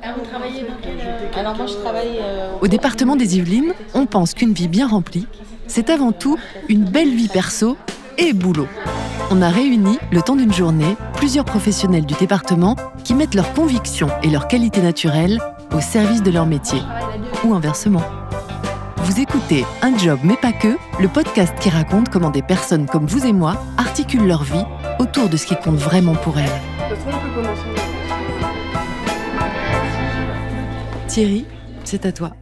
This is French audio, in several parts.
Ah, vous travaillez dans quel... Alors moi je travaille... Au département des Yvelines, on pense qu'une vie bien remplie, c'est avant tout une belle vie perso et boulot. On a réuni, le temps d'une journée, plusieurs professionnels du département qui mettent leurs convictions et leurs qualités naturelles au service de leur métier. Ou inversement. Vous écoutez Un job mais pas que, le podcast qui raconte comment des personnes comme vous et moi articulent leur vie autour de ce qui compte vraiment pour elles. Thierry, c'est à toi.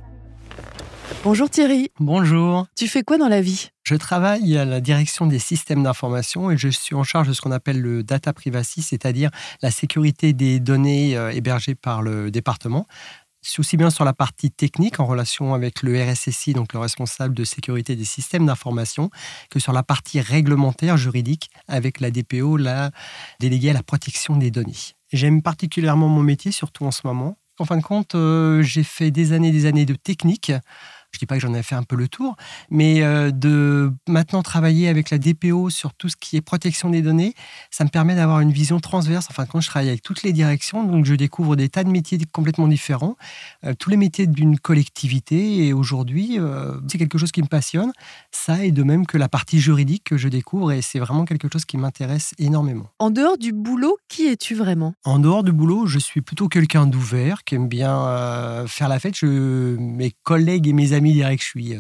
Bonjour Thierry. Bonjour. Tu fais quoi dans la vie ? Je travaille à la direction des systèmes d'information et je suis en charge de ce qu'on appelle le data privacy, c'est-à-dire la sécurité des données hébergées par le département. C'est aussi bien sur la partie technique en relation avec le RSSI, donc le responsable de sécurité des systèmes d'information, que sur la partie réglementaire juridique avec la DPO, la déléguée à la protection des données. J'aime particulièrement mon métier, surtout en ce moment. En fin de compte, j'ai fait des années de technique. Je ne dis pas que j'en ai fait un peu le tour, mais de maintenant travailler avec la DPO sur tout ce qui est protection des données, ça me permet d'avoir une vision transverse. En fin de compte, je travaille avec toutes les directions, donc je découvre des tas de métiers complètement différents, tous les métiers d'une collectivité. Et aujourd'hui, c'est quelque chose qui me passionne. Ça, et de même que la partie juridique que je découvre, et c'est vraiment quelque chose qui m'intéresse énormément. En dehors du boulot, qui es-tu vraiment ? En dehors du boulot, je suis plutôt quelqu'un d'ouvert, qui aime bien faire la fête. Mes collègues et mes amis diraient que je suis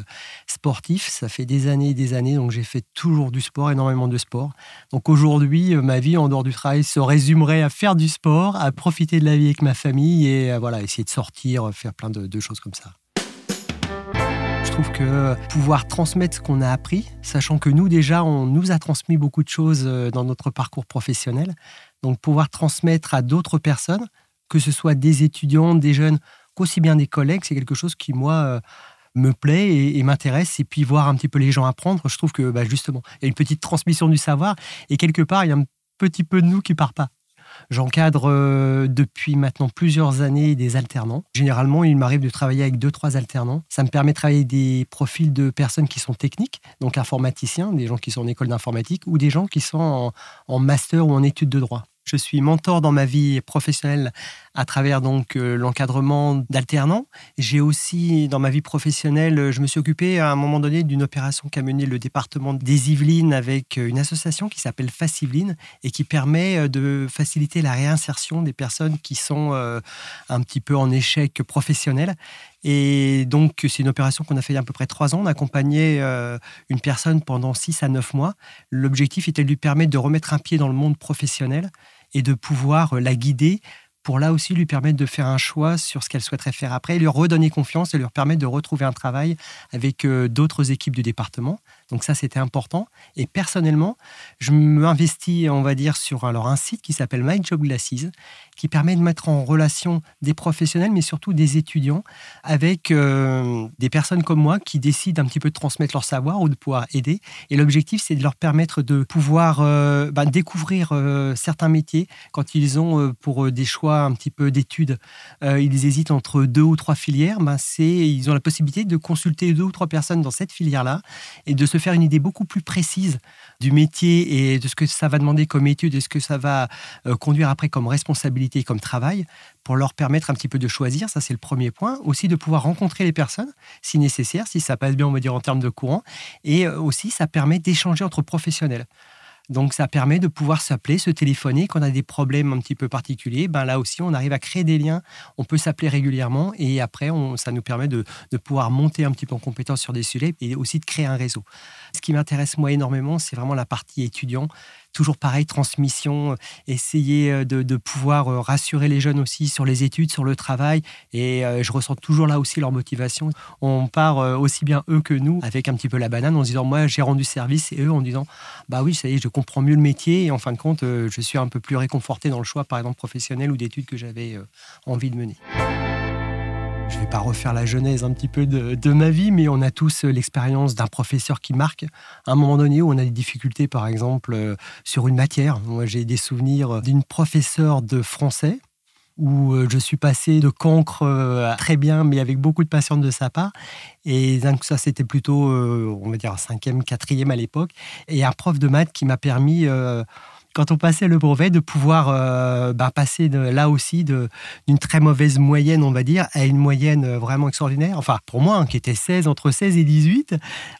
sportif. Ça fait des années, donc j'ai fait toujours du sport, énormément de sport. Donc aujourd'hui, ma vie en dehors du travail se résumerait à faire du sport, à profiter de la vie avec ma famille et voilà, essayer de sortir, faire plein de choses comme ça. Je trouve que pouvoir transmettre ce qu'on a appris, sachant que nous déjà, on nous a transmis beaucoup de choses dans notre parcours professionnel, donc pouvoir transmettre à d'autres personnes, que ce soit des étudiants, des jeunes, qu'aussi bien des collègues, c'est quelque chose qui, moi, me plaît et m'intéresse. Et puis voir un petit peu les gens apprendre, je trouve que justement, il y a une petite transmission du savoir et quelque part, il y a un petit peu de nous qui part pas. J'encadre depuis maintenant plusieurs années des alternants. Généralement, il m'arrive de travailler avec 2-3 alternants. Ça me permet de travailler des profils de personnes qui sont techniques, donc informaticiens, des gens qui sont en école d'informatique ou des gens qui sont en master ou en études de droit. Je suis mentor dans ma vie professionnelle à travers donc l'encadrement d'alternants. J'ai aussi, dans ma vie professionnelle, je me suis occupé à un moment donné d'une opération qu'a menée le département des Yvelines avec une association qui s'appelle FACYvelines et qui permet de faciliter la réinsertion des personnes qui sont un petit peu en échec professionnel. Et donc, c'est une opération qu'on a fait il y a à peu près 3 ans. On accompagnait une personne pendant 6 à 9 mois. L'objectif était de lui permettre de remettre un pied dans le monde professionnel et de pouvoir la guider pour là aussi lui permettre de faire un choix sur ce qu'elle souhaiterait faire après, et lui redonner confiance et lui permettre de retrouver un travail avec d'autres équipes du département. Donc ça, c'était important. Et personnellement, je m'investis, on va dire, sur un site qui s'appelle My Job Glasses, qui permet de mettre en relation des professionnels, mais surtout des étudiants, avec des personnes comme moi qui décident un petit peu de transmettre leur savoir ou de pouvoir aider. Et l'objectif, c'est de leur permettre de pouvoir découvrir certains métiers quand ils ont, pour des choix un petit peu d'études, ils hésitent entre 2 ou 3 filières. Ils ont la possibilité de consulter 2 ou 3 personnes dans cette filière-là et de se faire une idée beaucoup plus précise du métier et de ce que ça va demander comme étude et ce que ça va conduire après comme responsabilité et comme travail pour leur permettre un petit peu de choisir. Ça, c'est le premier point. Aussi de pouvoir rencontrer les personnes si nécessaire, si ça passe bien, on va dire, en termes de courant. Et aussi, ça permet d'échanger entre professionnels. Donc, ça permet de pouvoir s'appeler, se téléphoner. Quand on a des problèmes un petit peu particuliers, là aussi, on arrive à créer des liens. On peut s'appeler régulièrement et après, ça nous permet de pouvoir monter un petit peu en compétence sur des sujets et aussi de créer un réseau. Ce qui m'intéresse, moi, énormément, c'est vraiment la partie étudiant. Toujours pareil, transmission, essayer de pouvoir rassurer les jeunes aussi sur les études, sur le travail. Et je ressens toujours là aussi leur motivation. On part aussi bien eux que nous avec un petit peu la banane en se disant, moi, j'ai rendu service. Et eux en disant, bah oui, ça y est, je comprends mieux le métier. Et en fin de compte, je suis un peu plus réconforté dans le choix, par exemple, professionnel ou d'études que j'avais envie de mener. Je ne vais pas refaire la genèse un petit peu de ma vie, mais on a tous l'expérience d'un professeur qui marque. À un moment donné où on a des difficultés, par exemple, sur une matière. Moi, j'ai des souvenirs d'une professeure de français où je suis passé de cancre à très bien, mais avec beaucoup de patience de sa part. Et donc ça, c'était plutôt, on va dire, 5e, 4e à l'époque. Et un prof de maths qui m'a permis quand on passait le brevet, de pouvoir passer là aussi d'une très mauvaise moyenne, on va dire, à une moyenne vraiment extraordinaire. Enfin, pour moi, qui était entre 16 et 18.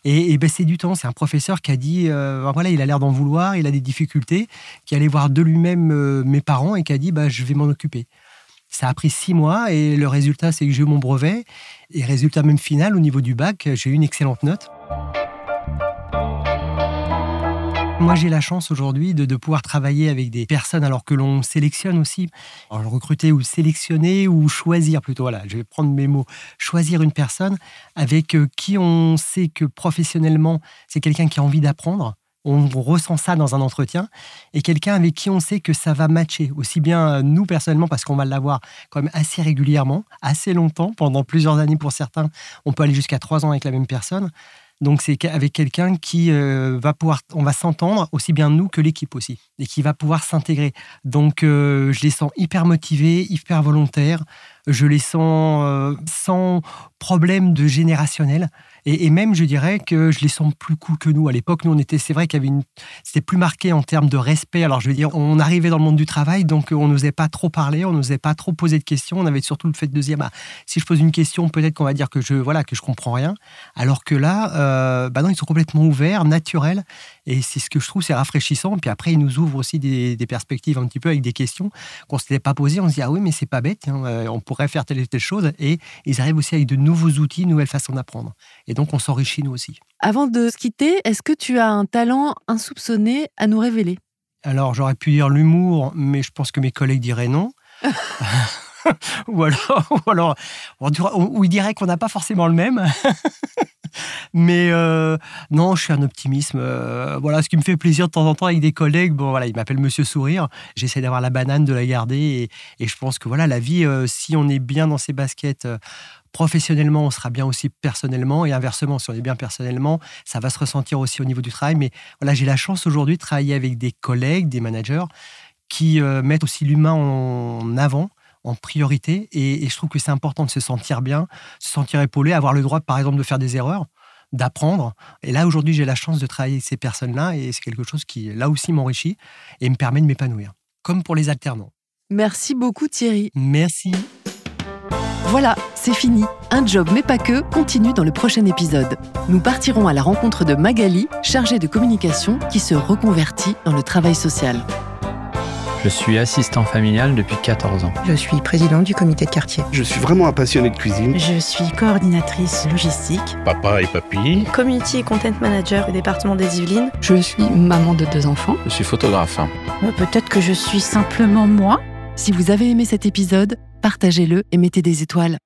Et c'est du temps. C'est un professeur qui a dit, voilà, il a l'air d'en vouloir, il a des difficultés, qui allait voir de lui-même mes parents et qui a dit, je vais m'en occuper. Ça a pris 6 mois et le résultat, c'est que j'ai eu mon brevet. Et résultat même final, au niveau du bac, j'ai eu une excellente note. Moi, j'ai la chance aujourd'hui de pouvoir travailler avec des personnes alors que l'on sélectionne aussi. Alors, recruter ou sélectionner ou choisir plutôt. Voilà, je vais prendre mes mots. Choisir une personne avec qui on sait que professionnellement, c'est quelqu'un qui a envie d'apprendre. On ressent ça dans un entretien. Et quelqu'un avec qui on sait que ça va matcher. Aussi bien nous, personnellement, parce qu'on va l'avoir quand même assez régulièrement, assez longtemps, pendant plusieurs années pour certains. On peut aller jusqu'à 3 ans avec la même personne. Donc, c'est avec quelqu'un qui on va s'entendre, aussi bien nous que l'équipe aussi, et qui va pouvoir s'intégrer. Donc, je les sens hyper motivés, hyper volontaires. Je les sens sans problème de générationnel. Et même, je dirais que je les sens plus cool que nous. À l'époque, nous, c'est vrai qu'il y avait c'était plus marqué en termes de respect. Alors, je veux dire, on arrivait dans le monde du travail, donc on n'osait pas trop parler, on n'osait pas trop poser de questions. On avait surtout le fait de se dire, si je pose une question, peut-être qu'on va dire que je comprends rien. Alors que là, non, ils sont complètement ouverts, naturels. Et c'est ce que je trouve, c'est rafraîchissant. Puis après, ils nous ouvrent aussi des perspectives un petit peu avec des questions qu'on ne s'était pas posées. On se dit, ah oui, mais c'est pas bête, hein, on pourrait faire telle et telle chose. Et ils arrivent aussi avec de nouveaux outils, de nouvelles façons d'apprendre. Et donc, on s'enrichit nous aussi. Avant de se quitter, est-ce que tu as un talent insoupçonné à nous révéler ? Alors, j'aurais pu dire l'humour, mais je pense que mes collègues diraient non. ou ils diraient qu'on n'a pas forcément le même. Mais non, je suis un optimisme. Voilà, ce qui me fait plaisir de temps en temps avec des collègues. Bon, voilà, ils m'appellent Monsieur Sourire. J'essaie d'avoir la banane, de la garder. Et je pense que voilà, la vie, si on est bien dans ses baskets, professionnellement, on sera bien aussi personnellement. Et inversement, si on est bien personnellement, ça va se ressentir aussi au niveau du travail. Mais voilà, j'ai la chance aujourd'hui de travailler avec des collègues, des managers qui mettent aussi l'humain en avant, en priorité, et je trouve que c'est important de se sentir bien, se sentir épaulé, avoir le droit, par exemple, de faire des erreurs, d'apprendre. Et là, aujourd'hui, j'ai la chance de travailler avec ces personnes-là, et c'est quelque chose qui, là aussi, m'enrichit et me permet de m'épanouir, comme pour les alternants. Merci beaucoup, Thierry. Merci. Voilà, c'est fini. Un job, mais pas que, continue dans le prochain épisode. Nous partirons à la rencontre de Magali, chargée de communication, qui se reconvertit dans le travail social. Je suis assistant familial depuis 14 ans. Je suis présidente du comité de quartier. Je suis vraiment un passionné de cuisine. Je suis coordinatrice logistique. Papa et papy. Community et content manager au département des Yvelines. Je suis maman de 2 enfants. Je suis photographe. Peut-être que je suis simplement moi. Si vous avez aimé cet épisode, partagez-le et mettez des étoiles.